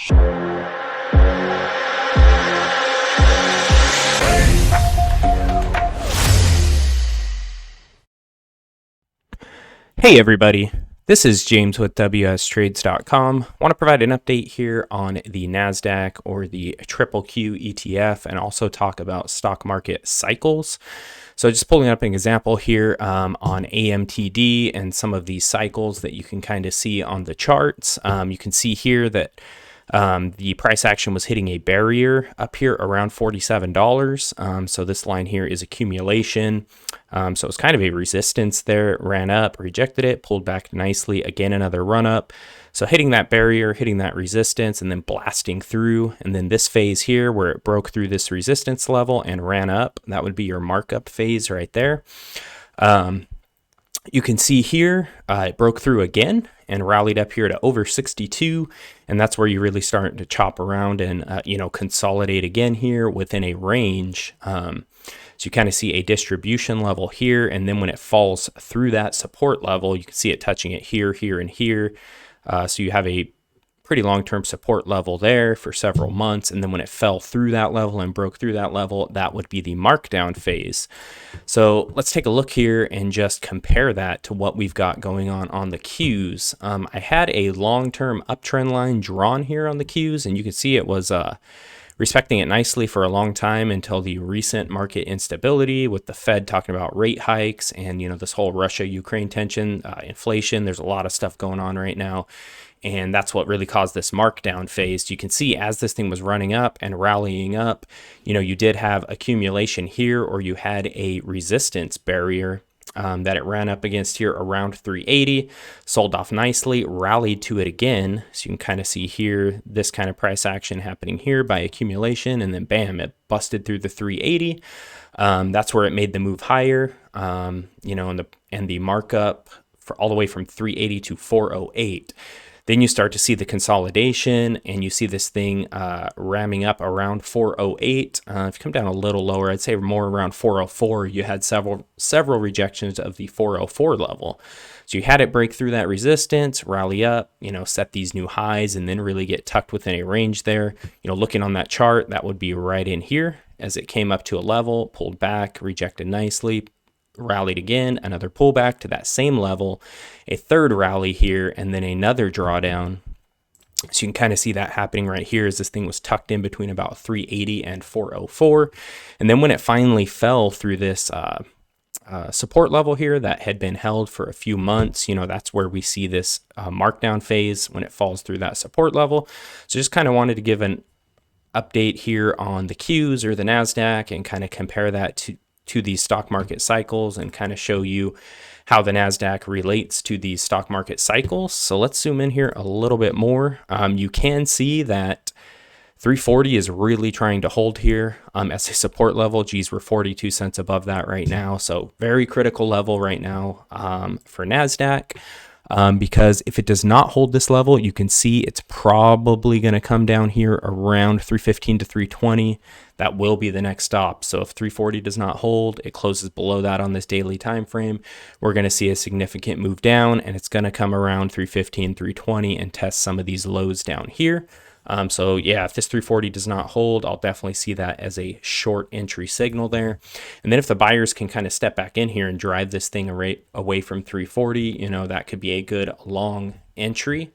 Hey everybody, this is James with wstrades.com. I want to provide an update here on the Nasdaq or the QQQ ETF and also talk about stock market cycles. So just pulling up an example here on AMTD and some of these cycles that you can kind of see on the charts. You can see here that the price action was hitting a barrier up here around $47. So this line here is accumulation. So it's kind of a resistance there. It ran up, rejected it, pulled back nicely. Again, another run up. So hitting that barrier, hitting that resistance, and then blasting through. And then this phase here where it broke through this resistance level and ran up, that would be your markup phase right there. You can see here, it broke through again and rallied up here to over 62. And that's where you really start to chop around and, consolidate again here within a range. So you kind of see a distribution level here. And then when it falls through that support level, you can see it touching it here, here, and here. So you have a pretty long-term support level there for several months. And then when it fell through that level and broke through that level, that would be the markdown phase. So let's take a look here and just compare that to what we've got going on the Qs. I had a long-term uptrend line drawn here on the Qs, and you can see it was respecting it nicely for a long time until the recent market instability with the Fed talking about rate hikes and, this whole Russia-Ukraine tension, inflation. There's a lot of stuff going on right now. And that's what really caused this markdown phase. You can see as this thing was running up and rallying up, you did have accumulation here, or you had a resistance barrier that it ran up against here around 380, sold off nicely, rallied to it again. So you can kind of see here, this kind of price action happening here by accumulation, and then bam, it busted through the 380. That's where it made the move higher, and the markup for all the way from 380 to 408. Then you start to see the consolidation, and you see this thing ramming up around 408. If you come down a little lower, I'd say more around 404. You had several rejections of the 404 level. So you had it break through that resistance, rally up, set these new highs, and then really get tucked within a range there. Looking on that chart, that would be right in here as it came up to a level, pulled back, rejected nicely, rallied again, another pullback to that same level, a third rally here, and then another drawdown. So you can kind of see that happening right here as this thing was tucked in between about 380 and 404. And then when it finally fell through this support level here that had been held for a few months, that's where we see this markdown phase when it falls through that support level. So just kind of wanted to give an update here on the Qs or the Nasdaq and kind of compare that to these stock market cycles and kind of show you how the Nasdaq relates to these stock market cycles. So let's zoom in here a little bit more. You can see that 340 is really trying to hold here as a support level. Geez, we're 42 cents above that right now. So very critical level right now for Nasdaq. Because if it does not hold this level, you can see it's probably going to come down here around 315 to 320. That will be the next stop. So if 340 does not hold, it closes below that on this daily time frame, we're going to see a significant move down, and it's going to come around 315, 320 and test some of these lows down here. So yeah, if this 340 does not hold, I'll definitely see that as a short entry signal there. And then if the buyers can kind of step back in here and drive this thing away from 340, that could be a good long entry.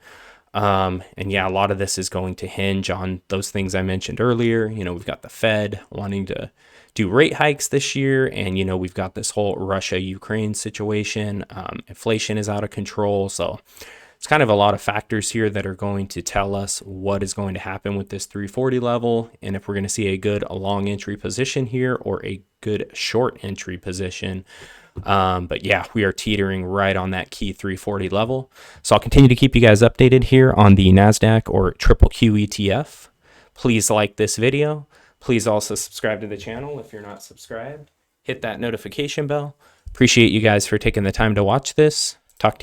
And yeah, a lot of this is going to hinge on those things I mentioned earlier. We've got the Fed wanting to do rate hikes this year, and we've got this whole Russia-Ukraine situation. Inflation is out of control, so it's kind of a lot of factors here that are going to tell us what is going to happen with this 340 level, and if we're going to see a long entry position here or a good short entry position. But yeah, we are teetering right on that key 340 level. So I'll continue to keep you guys updated here on the Nasdaq or QQQ ETF. Please like this video. Please also subscribe to the channel if you're not subscribed. Hit that notification bell. Appreciate you guys for taking the time to watch this.